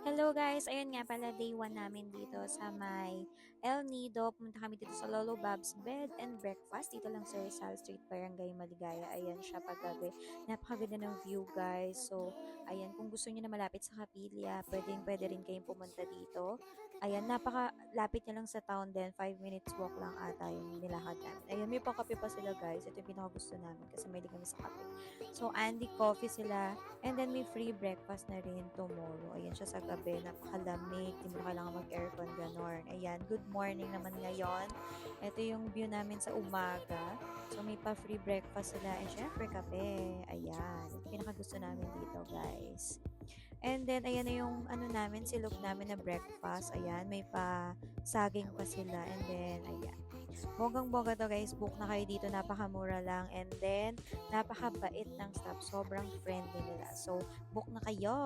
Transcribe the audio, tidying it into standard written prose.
Hello guys, ayun nga pala day 1 namin dito sa may El Nido. Pumunta kami dito sa Lolo Bob's Bed and Breakfast. Dito lang sa Rizal Street, Barangay Maligaya. Ayan siya paggabi. Napakaganda ng view guys. So, ayan, kung gusto niyo na malapit sa Kapilya, pwede rin kayong pumunta dito. Ayan, napakalapit niya lang sa town din. 5 minutes walk lang ata yung nilakad namin. Ayan, may pakape pa sila guys. Ito yung pinaka gusto namin kasi may kami sa kape. So, Andy Coffee sila. And then may free breakfast na rin tomorrow. Ayan siya sa gabi. Napakalamig. Di mo na kailangan mag-aircon ganon. Ayan. Good morning naman ngayon. Ito yung view namin sa umaga. So may pa free breakfast sila. And syempre kape. Ayan. Ito pinakagusto namin dito guys. And then, ayan na yung ano namin, silog namin na breakfast. Ayan, may pa saging pa sila. And then, ayan. Bonggang-bongga to guys. Book na kayo dito. Napakamura lang. And then, napakabait ng staff. Sobrang friendly nila. So, book na kayo.